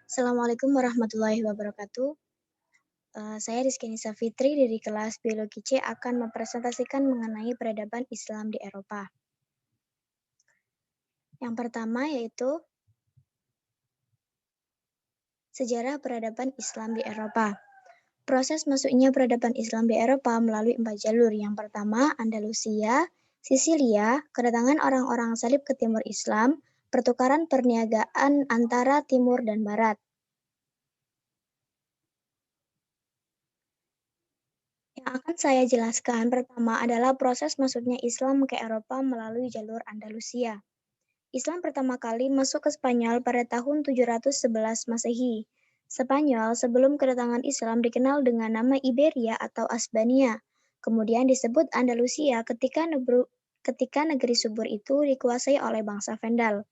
Assalamualaikum warahmatullahi wabarakatuh. Saya Rizky Nisa Fitri dari kelas Biologi C akan mempresentasikan mengenai peradaban Islam di Eropa. Yang pertama yaitu sejarah peradaban Islam di Eropa. Proses masuknya peradaban Islam di Eropa melalui 4 jalur. Yang pertama, Andalusia, Sisilia, kedatangan orang-orang salib ke timur Islam, pertukaran perniagaan antara timur dan barat. Yang akan saya jelaskan pertama adalah proses masuknya Islam ke Eropa melalui jalur Andalusia. Islam pertama kali masuk ke Spanyol pada tahun 711 Masehi. Spanyol sebelum kedatangan Islam dikenal dengan nama Iberia atau Asbania. Kemudian disebut Andalusia ketika negeri subur itu dikuasai oleh bangsa Vendal.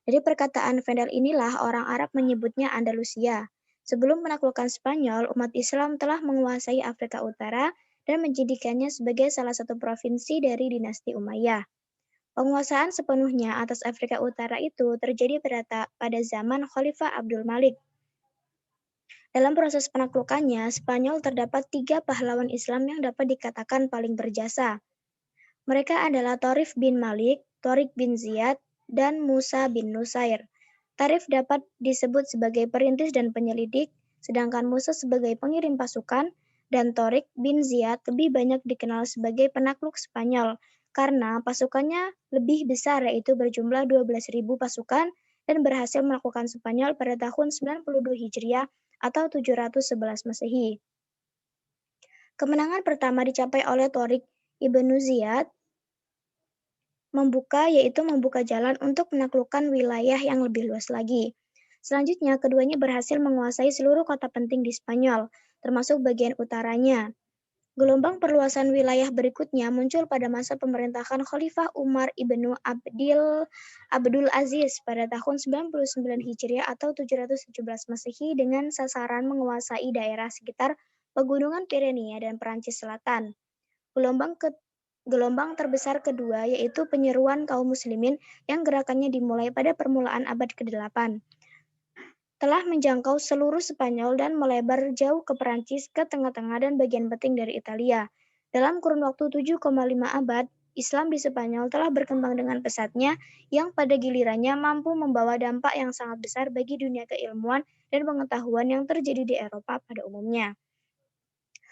Dari perkataan Vendal inilah orang Arab menyebutnya Andalusia. Sebelum menaklukkan Spanyol, umat Islam telah menguasai Afrika Utara dan menjadikannya sebagai salah satu provinsi dari dinasti Umayyah. Penguasaan sepenuhnya atas Afrika Utara itu terjadi pada zaman Khalifah Abdul Malik. Dalam proses penaklukannya, Spanyol terdapat 3 pahlawan Islam yang dapat dikatakan paling berjasa. Mereka adalah Tharif bin Malik, Tariq bin Ziyad, dan Musa bin Nusair. Tharif dapat disebut sebagai perintis dan penyelidik, sedangkan Musa sebagai pengirim pasukan, dan Tariq bin Ziyad lebih banyak dikenal sebagai penakluk Spanyol, karena pasukannya lebih besar yaitu berjumlah 12.000 pasukan dan berhasil melakukan Spanyol pada tahun 92 Hijriah atau 711 Masehi. Kemenangan pertama dicapai oleh Tariq ibnu Ziyad yaitu membuka jalan untuk menaklukkan wilayah yang lebih luas lagi. Selanjutnya, keduanya berhasil menguasai seluruh kota penting di Spanyol, termasuk bagian utaranya. Gelombang perluasan wilayah berikutnya muncul pada masa pemerintahan Khalifah Umar ibnu Abdul Aziz pada tahun 99 Hijriah atau 717 Masehi dengan sasaran menguasai daerah sekitar Pegunungan Pyrenea dan Perancis Selatan. Gelombang terbesar kedua yaitu penyeruan kaum muslimin yang gerakannya dimulai pada permulaan abad ke-8. Telah menjangkau seluruh Spanyol dan melebar jauh ke Perancis, ke tengah-tengah dan bagian penting dari Italia. Dalam kurun waktu 7,5 abad, Islam di Spanyol telah berkembang dengan pesatnya yang pada gilirannya mampu membawa dampak yang sangat besar bagi dunia keilmuan dan pengetahuan yang terjadi di Eropa pada umumnya.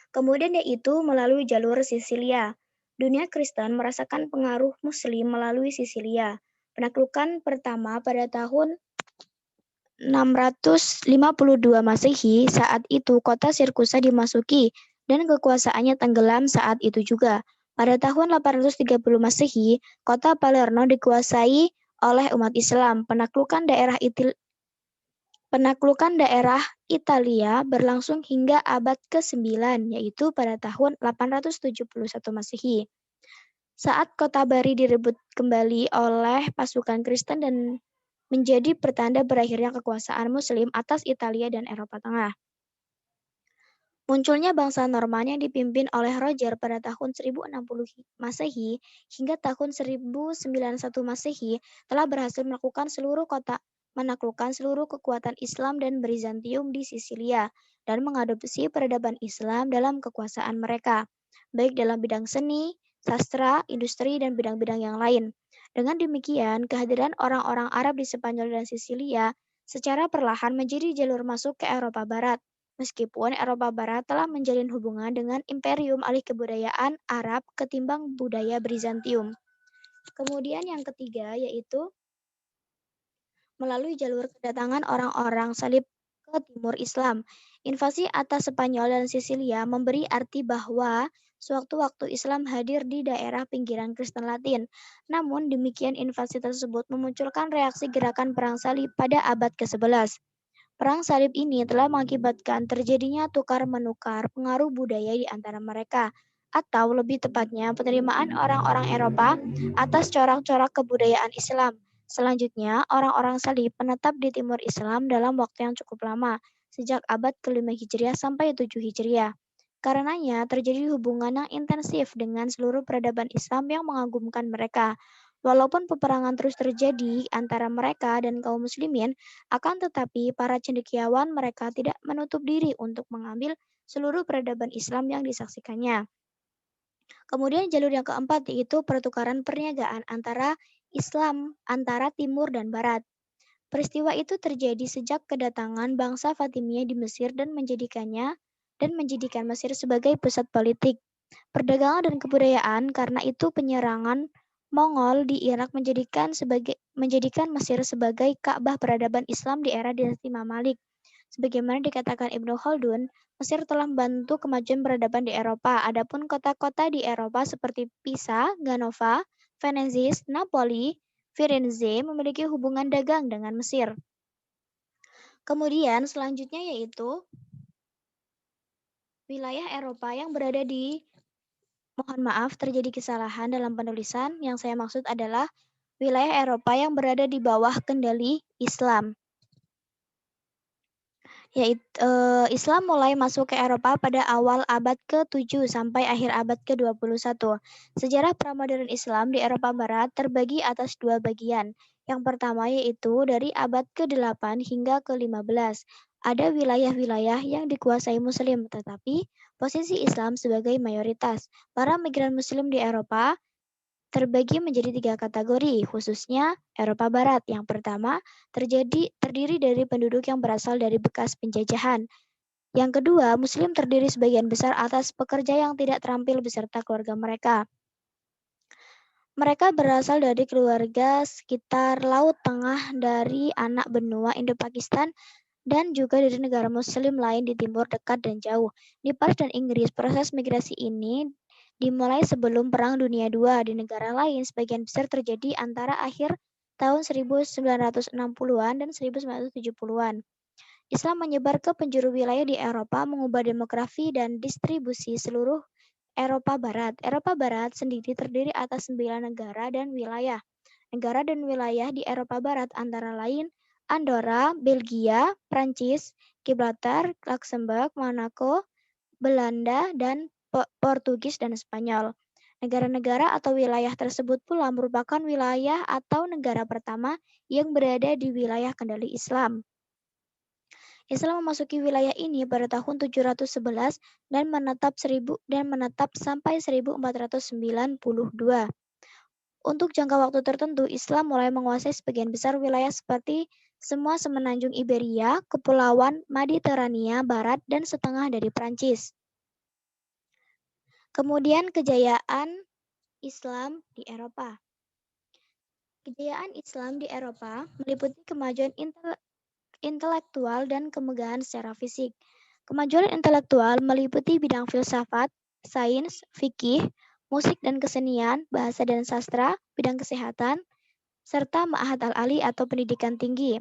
Kemudian yaitu melalui jalur Sisilia. Dunia Kristen merasakan pengaruh Muslim melalui Sisilia. Penaklukan pertama pada tahun 652 Masehi, saat itu kota Sirkusa dimasuki dan kekuasaannya tenggelam saat itu juga. Pada tahun 830 Masehi, kota Palermo dikuasai oleh umat Islam. Penaklukan daerah Italia berlangsung hingga abad ke-9, yaitu pada tahun 871 Masehi. Saat kota Bari direbut kembali oleh pasukan Kristen dan menjadi pertanda berakhirnya kekuasaan Muslim atas Italia dan Eropa Tengah. Munculnya bangsa Norman yang dipimpin oleh Roger pada tahun 1060 Masehi hingga tahun 1091 Masehi telah berhasil menaklukkan seluruh kekuatan Islam dan Bizantium di Sisilia dan mengadopsi peradaban Islam dalam kekuasaan mereka, baik dalam bidang seni, sastra, industri, dan bidang-bidang yang lain. Dengan demikian, kehadiran orang-orang Arab di Spanyol dan Sisilia secara perlahan menjadi jalur masuk ke Eropa Barat. Meskipun Eropa Barat telah menjalin hubungan dengan imperium alih kebudayaan Arab ketimbang budaya Bizantium. Kemudian yang ketiga yaitu melalui jalur kedatangan orang-orang salib ke timur Islam. Invasi atas Spanyol dan Sisilia memberi arti bahwa sewaktu-waktu Islam hadir di daerah pinggiran Kristen Latin. Namun demikian invasi tersebut memunculkan reaksi gerakan perang salib pada abad ke-11. Perang salib ini telah mengakibatkan terjadinya tukar-menukar pengaruh budaya di antara mereka, atau lebih tepatnya penerimaan orang-orang Eropa atas corak-corak kebudayaan Islam. Selanjutnya, orang-orang salib menetap di timur Islam dalam waktu yang cukup lama, sejak abad ke-5 Hijriah sampai 7 Hijriah. Karenanya, terjadi hubungan yang intensif dengan seluruh peradaban Islam yang mengagumkan mereka. Walaupun peperangan terus terjadi antara mereka dan kaum muslimin, akan tetapi para cendekiawan mereka tidak menutup diri untuk mengambil seluruh peradaban Islam yang disaksikannya. Kemudian jalur yang keempat yaitu pertukaran perniagaan antara timur dan barat. Peristiwa itu terjadi sejak kedatangan bangsa Fatimiyah di Mesir dan menjadikan Mesir sebagai pusat politik, perdagangan dan kebudayaan. Karena itu penyerangan Mongol di Irak menjadikan Mesir sebagai Ka'bah peradaban Islam di era dinasti Mamalik. Sebagaimana dikatakan Ibnu Khaldun, Mesir telah membantu kemajuan peradaban di Eropa. Adapun kota-kota di Eropa seperti Pisa, Ganova, Venezia, Napoli, Firenze memiliki hubungan dagang dengan Mesir. Kemudian selanjutnya yaitu wilayah Eropa yang berada di, mohon maaf terjadi kesalahan dalam penulisan, yang saya maksud adalah wilayah Eropa yang berada di bawah kendali Islam. Islam mulai masuk ke Eropa pada awal abad ke-7 sampai akhir abad ke-21. Sejarah pramodern Islam di Eropa Barat terbagi atas dua bagian. Yang pertama yaitu dari abad ke-8 hingga ke-15. Ada wilayah-wilayah yang dikuasai Muslim, tetapi posisi Islam sebagai mayoritas. Para migran Muslim di Eropa terbagi menjadi tiga kategori, khususnya Eropa Barat. Yang pertama, terdiri dari penduduk yang berasal dari bekas penjajahan. Yang kedua, Muslim terdiri sebagian besar atas pekerja yang tidak terampil beserta keluarga mereka. Mereka berasal dari keluarga sekitar Laut Tengah, dari anak benua Indo-Pakistan, dan juga dari negara Muslim lain di timur dekat dan jauh. Di Paris dan Inggris, proses migrasi ini dimulai sebelum Perang Dunia II. Di negara lain, sebagian besar terjadi antara akhir tahun 1960-an dan 1970-an. Islam menyebar ke penjuru wilayah di Eropa, mengubah demografi dan distribusi seluruh Eropa Barat. Eropa Barat sendiri terdiri atas 9 negara dan wilayah. Negara dan wilayah di Eropa Barat antara lain Andorra, Belgia, Prancis, Gibraltar, Luxembourg, Monaco, Belanda, dan Portugis dan Spanyol. Negara-negara atau wilayah tersebut pula merupakan wilayah atau negara pertama yang berada di wilayah kendali Islam. Islam memasuki wilayah ini pada tahun 711 dan menetap sampai 1492. Untuk jangka waktu tertentu, Islam mulai menguasai sebagian besar wilayah seperti semua semenanjung Iberia, kepulauan Mediterania Barat, dan setengah dari Prancis. Kemudian kejayaan Islam di Eropa. Kejayaan Islam di Eropa meliputi kemajuan intelektual dan kemegahan secara fisik. Kemajuan intelektual meliputi bidang filsafat, sains, fikih, musik dan kesenian, bahasa dan sastra, bidang kesehatan, serta ma'had al-ali atau pendidikan tinggi.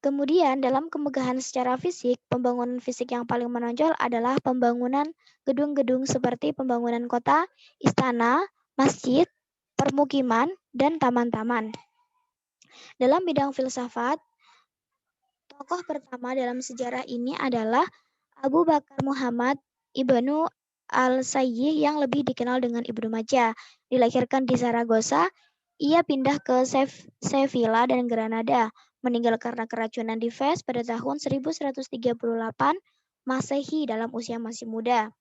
Kemudian dalam kemegahan secara fisik, pembangunan fisik yang paling menonjol adalah pembangunan gedung-gedung seperti pembangunan kota, istana, masjid, permukiman, dan taman-taman. Dalam bidang filsafat, tokoh pertama dalam sejarah ini adalah Abu Bakar Muhammad Ibnu Al-Sayyih yang lebih dikenal dengan Ibnu Majah. Dilahirkan di Zaragoza, ia pindah ke Sevilla dan Granada, meninggal karena keracunan di Fez pada tahun 1138 Masehi dalam usia masih muda.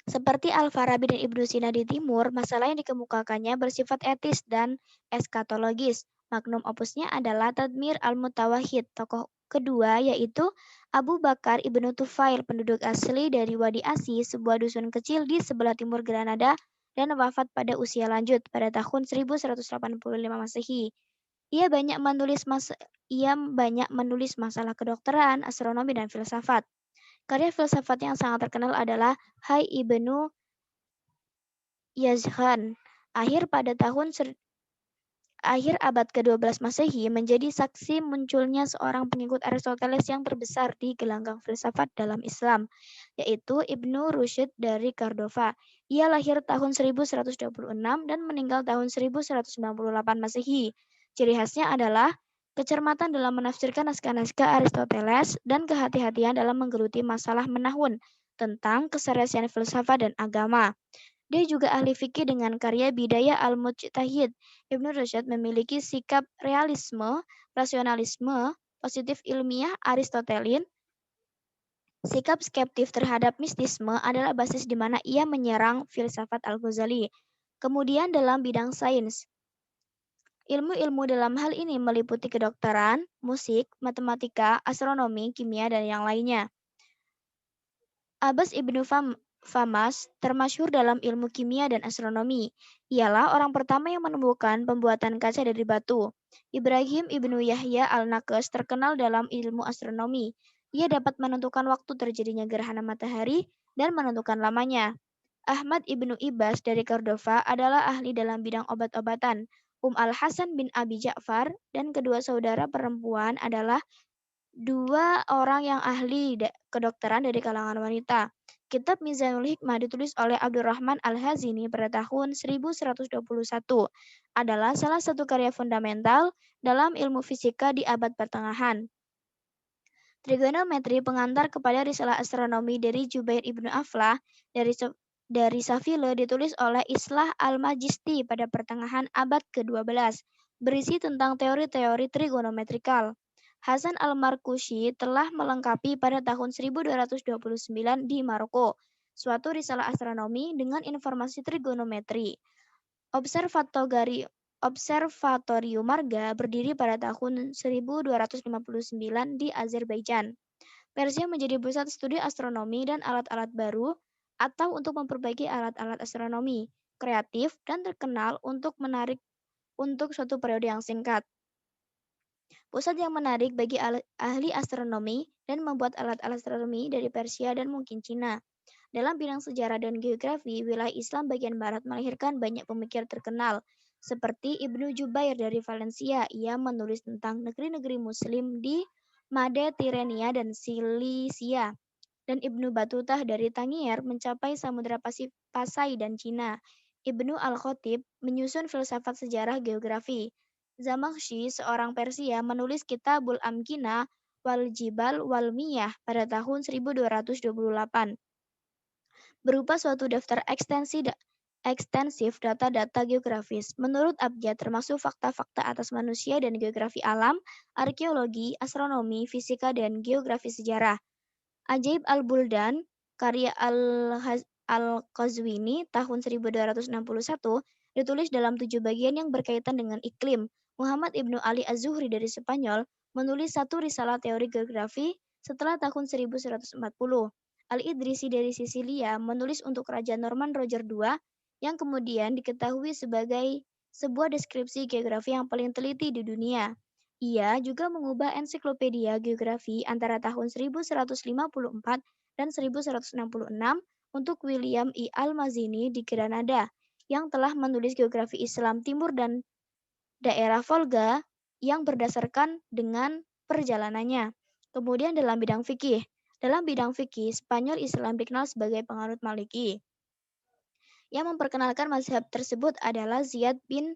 Seperti Al-Farabi dan Ibnu Sina di timur, masalah yang dikemukakannya bersifat etis dan eskatologis. Magnum opusnya adalah Tadmir al-Mutawahhid. Tokoh kedua yaitu Abu Bakar Ibnu Tufail, penduduk asli dari Wadi Asi, sebuah dusun kecil di sebelah timur Granada, dan wafat pada usia lanjut pada tahun 1185 Masehi. Ia banyak menulis masalah kedokteran, astronomi, dan filsafat. Karya filsafat yang sangat terkenal adalah Hai Ibnu Yazhan. Akhir abad ke-12 Masehi menjadi saksi munculnya seorang pengikut Aristoteles yang terbesar di gelanggang filsafat dalam Islam, yaitu Ibnu Rushd dari Cordova. Ia lahir tahun 1126 dan meninggal tahun 1198 Masehi. Ciri khasnya adalah kecermatan dalam menafsirkan naskah-naskah Aristoteles dan kehati-hatian dalam menggeluti masalah menahun tentang keseriusan filsafat dan agama. Dia juga ahli fikih dengan karya Bidayah al-Mujtahid. Ibnu Rushd memiliki sikap realisme, rasionalisme, positif ilmiah Aristotelin. Sikap skeptif terhadap mistisme adalah basis di mana ia menyerang filsafat Al-Ghazali. Kemudian dalam bidang sains, ilmu-ilmu dalam hal ini meliputi kedokteran, musik, matematika, astronomi, kimia, dan yang lainnya. Abbas ibnu Famas termasyhur dalam ilmu kimia dan astronomi. Ialah orang pertama yang menemukan pembuatan kaca dari batu. Ibrahim ibnu Yahya al-Naqas terkenal dalam ilmu astronomi. Ia dapat menentukan waktu terjadinya gerhana matahari dan menentukan lamanya. Ahmad ibnu Ibas dari Cordova adalah ahli dalam bidang obat-obatan. Al-Hasan bin Abi Ja'far dan kedua saudara perempuan adalah dua orang yang ahli kedokteran dari kalangan wanita. Kitab Mizanul Hikmah ditulis oleh Abdurrahman Al-Hazini pada tahun 1121. Adalah salah satu karya fundamental dalam ilmu fisika di abad pertengahan. Trigonometri pengantar kepada risalah astronomi dari Jubair ibnu Aflah dari Safile ditulis oleh Islah Al-Majisti pada pertengahan abad ke-12, berisi tentang teori-teori trigonometrikal. Hasan Al-Marqushi telah melengkapi pada tahun 1229 di Maroko suatu risalah astronomi dengan informasi trigonometri. Observatorium Marga berdiri pada tahun 1259 di Azerbaijan. Persia menjadi pusat studi astronomi dan alat-alat baru atau untuk memperbaiki alat-alat astronomi kreatif dan terkenal untuk menarik untuk suatu periode yang singkat. Pusat yang menarik bagi ahli astronomi dan membuat alat-alat astronomi dari Persia dan mungkin Cina. Dalam bidang sejarah dan geografi, wilayah Islam bagian barat melahirkan banyak pemikir terkenal, seperti Ibnu Jubair dari Valencia. Ia menulis tentang negeri-negeri Muslim di Mediterania dan Silisia. Dan Ibnu Batutah dari Tangier mencapai Samudra Pasai dan Cina. Ibnu Al-Khatib menyusun filsafat sejarah geografi. Zamakhsyhi, seorang Persia, menulis Kitabul Amkina wal Jibal wal Miyah pada tahun 1228 berupa suatu daftar ekstensif data-data geografis. Menurut Abjad, termasuk fakta-fakta atas manusia dan geografi alam, arkeologi, astronomi, fisika, dan geografi sejarah. Ajaib al-Buldan, karya Al-Qazwini tahun 1261, ditulis dalam 7 bagian yang berkaitan dengan iklim. Muhammad Ibnu Ali Az-Zuhri dari Spanyol menulis satu risalah teori geografi setelah tahun 1140. Al-Idrisi dari Sisilia menulis untuk Raja Norman Roger II yang kemudian diketahui sebagai sebuah deskripsi geografi yang paling teliti di dunia. Ia juga mengubah ensiklopedia geografi antara tahun 1154 dan 1166 untuk William I. Al-Mazini di Granada, yang telah menulis geografi Islam Timur dan daerah Volga yang berdasarkan dengan perjalanannya. Kemudian dalam bidang fikih. Dalam bidang fikih, Spanyol Islam dikenal sebagai penganut Maliki. Yang memperkenalkan mazhab tersebut adalah Ziyad bin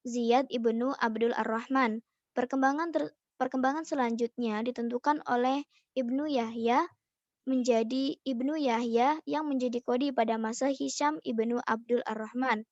Ziyad ibnu Abdul Ar-Rahman. Perkembangan selanjutnya ditentukan oleh Ibnu Yahya yang menjadi kodi pada masa Hisham ibnu Abdul Ar-Rahman.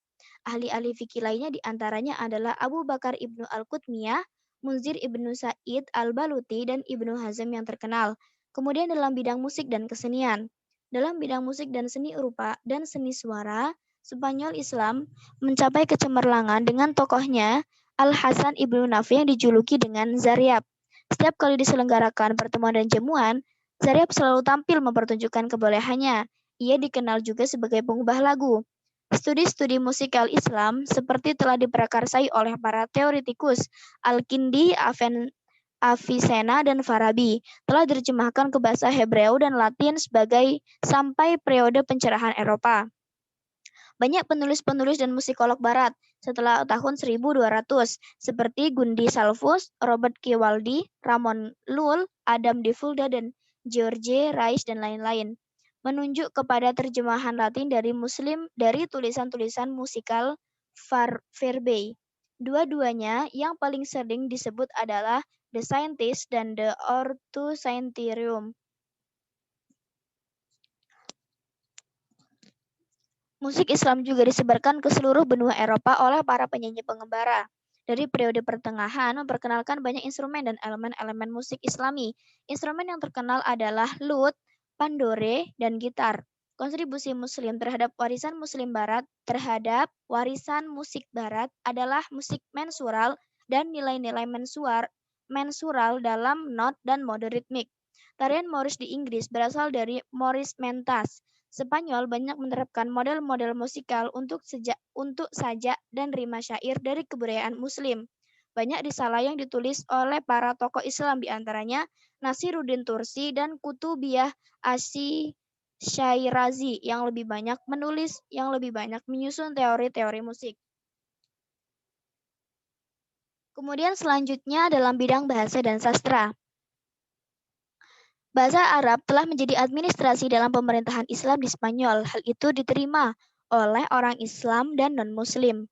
Ahli-ahli fikih lainnya diantaranya adalah Abu Bakar ibnu Al-Qutmiyah, Munzir ibnu Sa'id Al-Baluti, dan Ibnu Hazm yang terkenal. Kemudian dalam bidang musik dan kesenian. Dalam bidang musik dan seni rupa dan seni suara, Spanyol Islam mencapai kecemerlangan dengan tokohnya Al-Hasan ibnu Nafi yang dijuluki dengan Zaryab. Setiap kali diselenggarakan pertemuan dan jamuan, Zaryab selalu tampil mempertunjukkan kebolehannya. Ia dikenal juga sebagai pengubah lagu. Studi-studi musikal Islam seperti telah diprakarsai oleh para teoretikus Al-Kindi, Avicenna, dan Farabi, telah diterjemahkan ke bahasa Hebreu dan Latin sampai periode pencerahan Eropa. Banyak penulis-penulis dan musikolog barat setelah tahun 1200 seperti Gundi Salvus, Robert Kiwaldi, Ramon Llull, Adam de Fulda, dan George Rice dan lain-lain menunjuk kepada terjemahan Latin dari tulisan-tulisan musikal Verbey. Dua-duanya yang paling sering disebut adalah The Scientist dan The Ortu Scientiarum. Musik Islam juga disebarkan ke seluruh benua Eropa oleh para penyanyi pengembara. Dari periode pertengahan memperkenalkan banyak instrumen dan elemen-elemen musik Islami. Instrumen yang terkenal adalah lut, pandore, dan gitar. Kontribusi Muslim terhadap warisan musik Barat adalah musik mensural dan nilai-nilai mensural dalam not dan mode ritmik. Tarian Moorish di Inggris berasal dari Moorish mentas. Spanyol banyak menerapkan model-model musikal untuk sajak dan rima syair dari kebudayaan Muslim. Banyak risalah yang ditulis oleh para tokoh Islam di antaranya Nasiruddin Tursi dan Kutubiyah Asy Syairazi yang lebih banyak menyusun teori-teori musik. Kemudian selanjutnya dalam bidang bahasa dan sastra. Bahasa Arab telah menjadi administrasi dalam pemerintahan Islam di Spanyol. Hal itu diterima oleh orang Islam dan non-Muslim.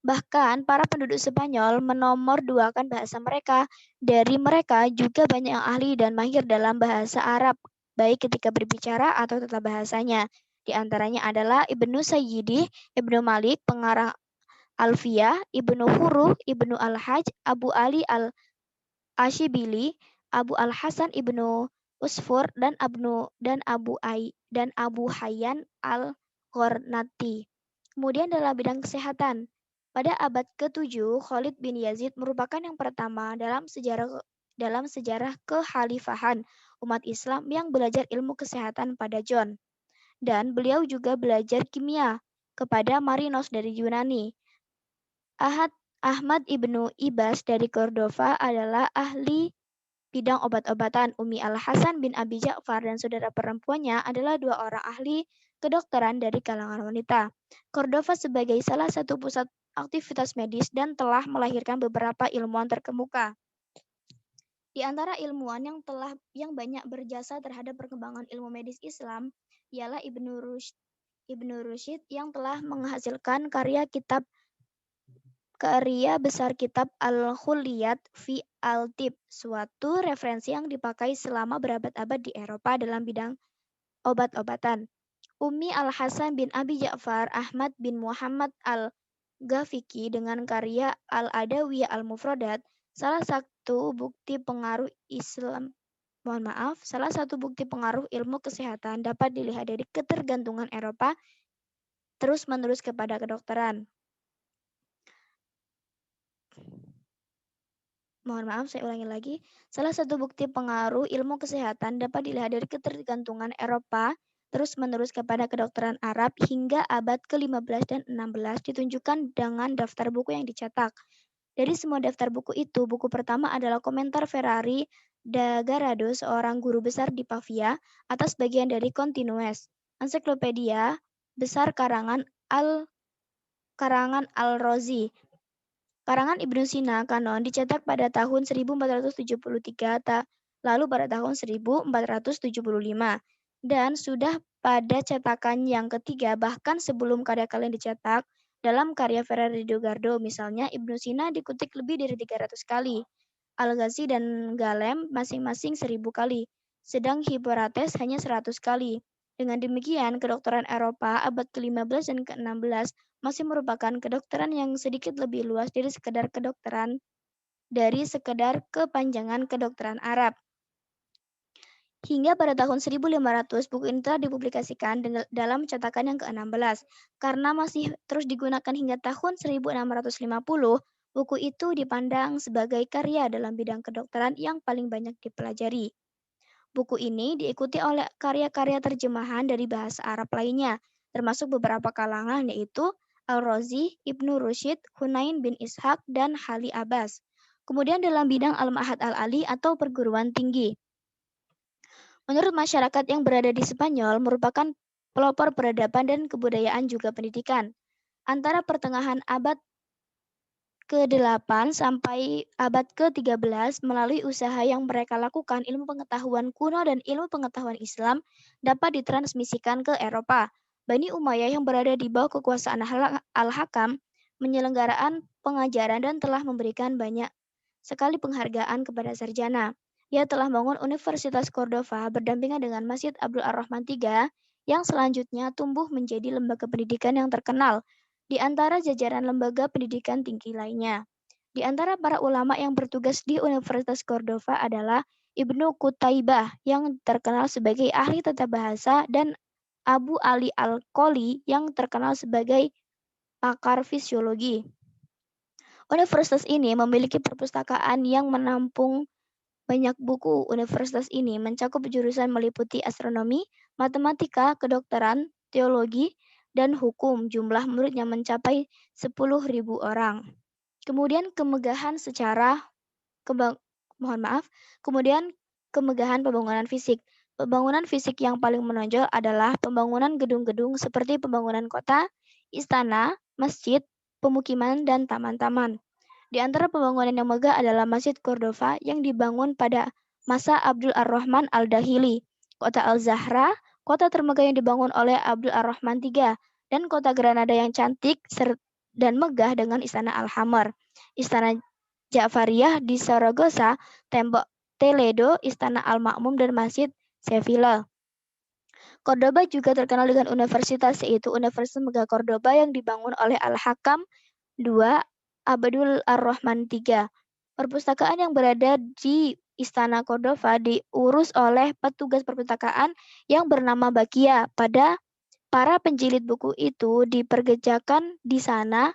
Bahkan para penduduk Spanyol menomorduakan bahasa mereka. Dari mereka juga banyak yang ahli dan mahir dalam bahasa Arab, baik ketika berbicara atau tata bahasanya. Di antaranya adalah Ibnu Sayyidi, Ibnu Malik, pengarang Alfiyah, Ibnu Huruh, Ibnu Al-Hajj, Abu Ali Al-Ashibili, Abu Al-Hasan Ibnu Usfur dan Abu Hayyan Al-Qornati. Kemudian dalam bidang kesehatan, pada abad ke-7 Khalid bin Yazid merupakan yang pertama dalam sejarah kekhalifahan umat Islam yang belajar ilmu kesehatan pada John. Dan beliau juga belajar kimia kepada Marinos dari Yunani. Ahmad ibnu Ibas dari Cordova adalah ahli bidang obat-obatan. Umi Al-Hasan bin Abi Ja'far dan saudara perempuannya adalah dua orang ahli kedokteran dari kalangan wanita. Cordova sebagai salah satu pusat aktivitas medis dan telah melahirkan beberapa ilmuwan terkemuka. Di antara ilmuwan yang banyak berjasa terhadap perkembangan ilmu medis Islam ialah Ibnu Rushd yang telah menghasilkan karya besar kitab Al-Khulliyat fi Al-Tib, suatu referensi yang dipakai selama berabad-abad di Eropa dalam bidang obat-obatan. Umi Al-Hasan bin Abi Ja'far Ahmad bin Muhammad Al-Ghafiqi dengan karya Al-Adawiyah Al-Mufradat, salah satu bukti pengaruh ilmu kesehatan dapat dilihat dari ketergantungan Eropa terus-menerus kepada kedokteran. Salah satu bukti pengaruh ilmu kesehatan dapat dilihat dari ketergantungan Eropa terus-menerus kepada kedokteran Arab hingga abad ke-15 dan 16 ditunjukkan dengan daftar buku yang dicetak. Dari semua daftar buku itu, buku pertama adalah komentar Ferrari da Garado, seorang guru besar di Pavia, atas bagian dari Continues, ensiklopedia besar karangan Al-Razi. Karangan Ibnu Sina Kanon dicetak pada tahun 1473, lalu pada tahun 1475, dan sudah pada cetakan yang ketiga bahkan sebelum karya kalian dicetak. Dalam karya Ferrari do Gardo misalnya, Ibnu Sina dikutip lebih dari 300 kali, Al-Ghazi dan Galem masing-masing 1000 kali, sedang Hippokrates hanya 100 kali. Dengan demikian, kedokteran Eropa abad ke-15 dan ke-16 masih merupakan kedokteran yang sedikit lebih luas dari sekedar kepanjangan kedokteran Arab. Hingga pada tahun 1500, buku ini telah dipublikasikan dalam cetakan yang ke-16. Karena masih terus digunakan hingga tahun 1650, buku itu dipandang sebagai karya dalam bidang kedokteran yang paling banyak dipelajari. Buku ini diikuti oleh karya-karya terjemahan dari bahasa Arab lainnya, termasuk beberapa kalangan yaitu Al-Razi, Ibnu Rushd, Hunain bin Ishaq, dan Hali Abbas. Kemudian dalam bidang Al-Ma'had Al-Ali atau perguruan tinggi. Menurut masyarakat yang berada di Spanyol merupakan pelopor peradaban dan kebudayaan juga pendidikan. Antara pertengahan abad ke-8 sampai abad ke-13, melalui usaha yang mereka lakukan, ilmu pengetahuan kuno dan ilmu pengetahuan Islam dapat ditransmisikan ke Eropa. Bani Umayyah yang berada di bawah kekuasaan Al-Hakam menyelenggarakan pengajaran dan telah memberikan banyak sekali penghargaan kepada sarjana. Ia telah membangun Universitas Cordova berdampingan dengan Masjid Abdul Ar-Rahman III yang selanjutnya tumbuh menjadi lembaga pendidikan yang terkenal di antara jajaran lembaga pendidikan tinggi lainnya. Di antara para ulama yang bertugas di Universitas Cordova adalah Ibnu Qutaibah yang terkenal sebagai ahli tata bahasa dan Abu Ali Al-Qoli yang terkenal sebagai pakar fisiologi. Universitas ini memiliki perpustakaan yang menampung banyak buku. Universitas ini mencakup jurusan meliputi astronomi, matematika, kedokteran, teologi, dan hukum. Jumlah muridnya mencapai 10.000 orang. Kemudian kemudian kemegahan pembangunan fisik. Pembangunan fisik yang paling menonjol adalah pembangunan gedung-gedung seperti pembangunan kota, istana, masjid, pemukiman, dan taman-taman. Di antara pembangunan yang megah adalah Masjid Cordova yang dibangun pada masa Abdul Ar-Rahman Al-Dahili, kota Al-Zahra, kota termegah yang dibangun oleh Abdul Ar-Rahman III, dan kota Granada yang cantik dan megah dengan Istana Al-Hamar, Istana Ja'fariyah di Saragossa, tembok Toledo, Istana Al-Ma'mum, dan Masjid Sevilla. Cordoba juga terkenal dengan universitas, yaitu Universitas Megah Cordoba yang dibangun oleh Al-Hakam II Abdul Ar-Rahman III. Perpustakaan yang berada di Istana Cordova diurus oleh petugas perpustakaan yang bernama Bakia. Para penjilid buku itu diperkerjakan di sana,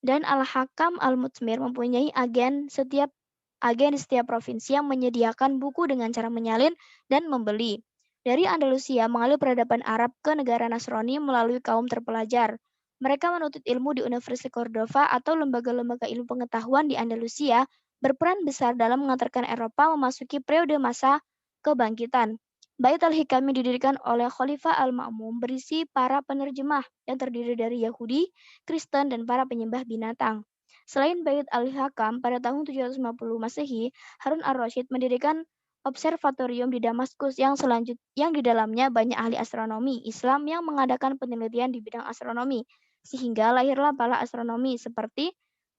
dan Al-Hakam Al-Mutsmir mempunyai agen di setiap provinsi yang menyediakan buku dengan cara menyalin dan membeli. Dari Andalusia mengalir peradaban Arab ke negara Nasrani melalui kaum terpelajar. Mereka menuntut ilmu di Universitas Cordova atau lembaga-lembaga ilmu pengetahuan di Andalusia berperan besar dalam mengantarkan Eropa memasuki periode masa kebangkitan. Bait al-Hikam didirikan oleh Khalifah Al-Ma'mum berisi para penerjemah yang terdiri dari Yahudi, Kristen, dan para penyembah binatang. Selain Bait al-Hakam, pada tahun 750 Masehi, Harun ar-Rasyid mendirikan observatorium di Damaskus yang di dalamnya banyak ahli astronomi Islam yang mengadakan penelitian di bidang astronomi, sehingga lahirlah para astronomi seperti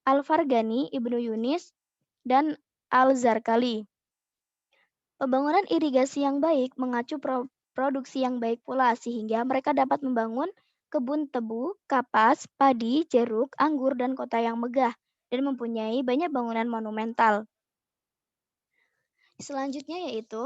Al-Farghani, Ibnu Yunis, dan Al-Zarkali. Pembangunan irigasi yang baik mengacu produksi yang baik pula, sehingga mereka dapat membangun kebun tebu, kapas, padi, jeruk, anggur, dan kota yang megah, dan mempunyai banyak bangunan monumental. Selanjutnya yaitu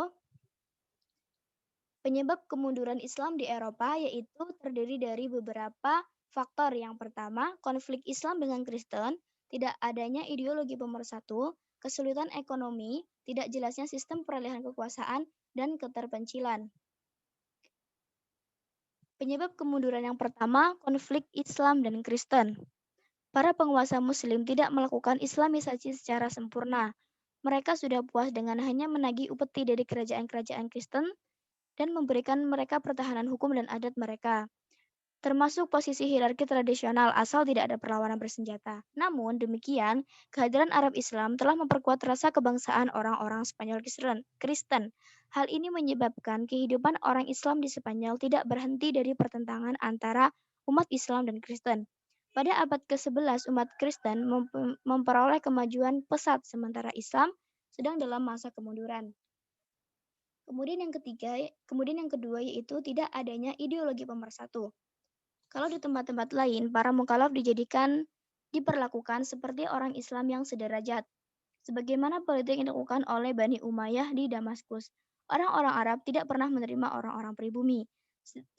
penyebab kemunduran Islam di Eropa, yaitu terdiri dari beberapa faktor. Yang pertama, konflik Islam dengan Kristen, tidak adanya ideologi pemersatu, kesulitan ekonomi, tidak jelasnya sistem peralihan kekuasaan, dan keterpencilan. Penyebab kemunduran yang pertama, konflik Islam dan Kristen. Para penguasa Muslim tidak melakukan Islamisasi secara sempurna. Mereka sudah puas dengan hanya menagih upeti dari kerajaan-kerajaan Kristen dan memberikan mereka pertahanan hukum dan adat mereka, termasuk posisi hierarki tradisional asal tidak ada perlawanan bersenjata. Namun demikian, kehadiran Arab Islam telah memperkuat rasa kebangsaan orang-orang Spanyol Kristen. Hal ini menyebabkan kehidupan orang Islam di Spanyol tidak berhenti dari pertentangan antara umat Islam dan Kristen. Pada abad ke-11, umat Kristen memperoleh kemajuan pesat, sementara Islam sedang dalam masa kemunduran. Kemudian yang kedua yaitu tidak adanya ideologi pemersatu. Kalau di tempat-tempat lain, para mukallaf diperlakukan seperti orang Islam yang sederajat, sebagaimana politik yang dilakukan oleh Bani Umayyah di Damaskus. Orang-orang Arab tidak pernah menerima orang-orang pribumi.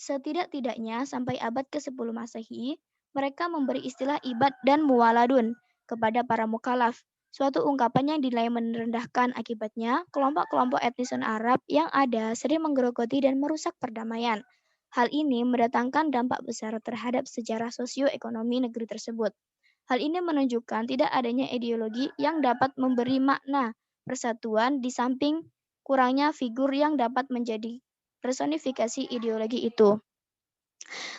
Setidak-tidaknya sampai abad ke-10 Masehi, mereka memberi istilah ibad dan muwaladun kepada para mukallaf, suatu ungkapan yang dinilai merendahkan. Akibatnya, kelompok-kelompok etnis non-Arab yang ada sering menggerogoti dan merusak perdamaian. Hal ini mendatangkan dampak besar terhadap sejarah sosioekonomi negeri tersebut. Hal ini menunjukkan tidak adanya ideologi yang dapat memberi makna persatuan di samping kurangnya figur yang dapat menjadi personifikasi ideologi itu.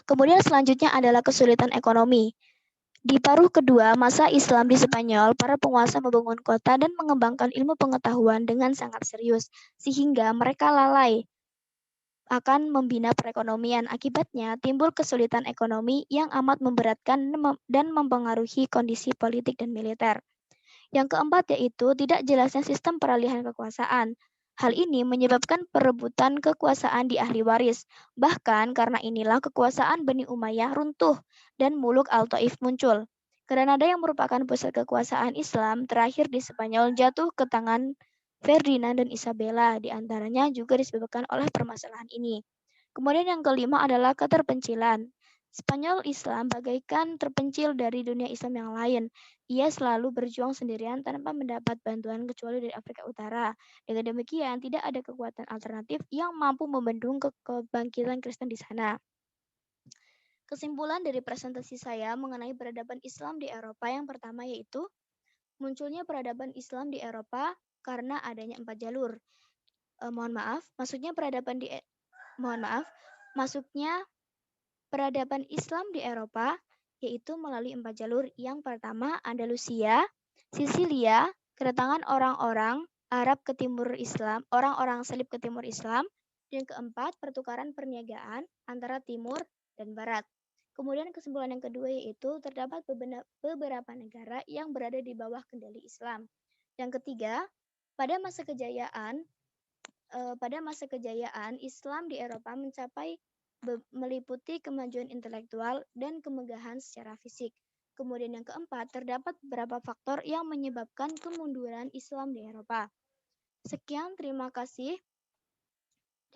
Kemudian selanjutnya adalah kesulitan ekonomi. Di paruh kedua masa Islam di Spanyol, para penguasa membangun kota dan mengembangkan ilmu pengetahuan dengan sangat serius, sehingga mereka lalai akan membina perekonomian. Akibatnya, timbul kesulitan ekonomi yang amat memberatkan dan mempengaruhi kondisi politik dan militer. Yang keempat yaitu tidak jelasnya sistem peralihan kekuasaan. Hal ini menyebabkan perebutan kekuasaan di ahli waris. Bahkan karena inilah kekuasaan Bani Umayyah runtuh dan Muluk Al-Taif muncul. Granada yang merupakan pusat kekuasaan Islam terakhir di Spanyol jatuh ke tangan Ferdinand dan Isabella. Di antaranya juga disebabkan oleh permasalahan ini. Kemudian yang kelima adalah keterpencilan. Spanyol Islam bagaikan terpencil dari dunia Islam yang lain. Ia selalu berjuang sendirian tanpa mendapat bantuan kecuali dari Afrika Utara. Dengan demikian, tidak ada kekuatan alternatif yang mampu membendung kebangkitan Kristen di sana. Kesimpulan dari presentasi saya mengenai peradaban Islam di Eropa yang pertama yaitu munculnya peradaban Islam di Eropa karena adanya 4 jalur. Masuknya peradaban Islam di Eropa yaitu melalui 4 jalur. Yang pertama Andalusia, Sisilia, kedatangan orang-orang Arab ke timur Islam, orang-orang salib ke timur Islam. Yang keempat, pertukaran perniagaan antara timur dan barat. Kemudian kesimpulan yang kedua yaitu terdapat beberapa negara yang berada di bawah kendali Islam. Yang ketiga, pada masa kejayaan Islam di Eropa meliputi kemajuan intelektual dan kemegahan secara fisik. Kemudian yang keempat, terdapat beberapa faktor yang menyebabkan kemunduran Islam di Eropa. Sekian, terima kasih.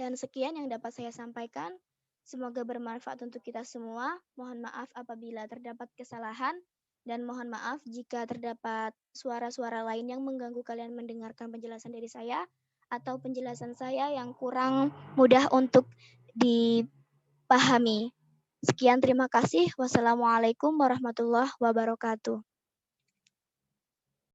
Dan sekian yang dapat saya sampaikan. Semoga bermanfaat untuk kita semua. Mohon maaf apabila terdapat kesalahan. Dan mohon maaf jika terdapat suara-suara lain yang mengganggu kalian mendengarkan penjelasan dari saya. Atau penjelasan saya yang kurang mudah untuk dipahami. Sekian, terima kasih. Wassalamualaikum warahmatullahi wabarakatuh.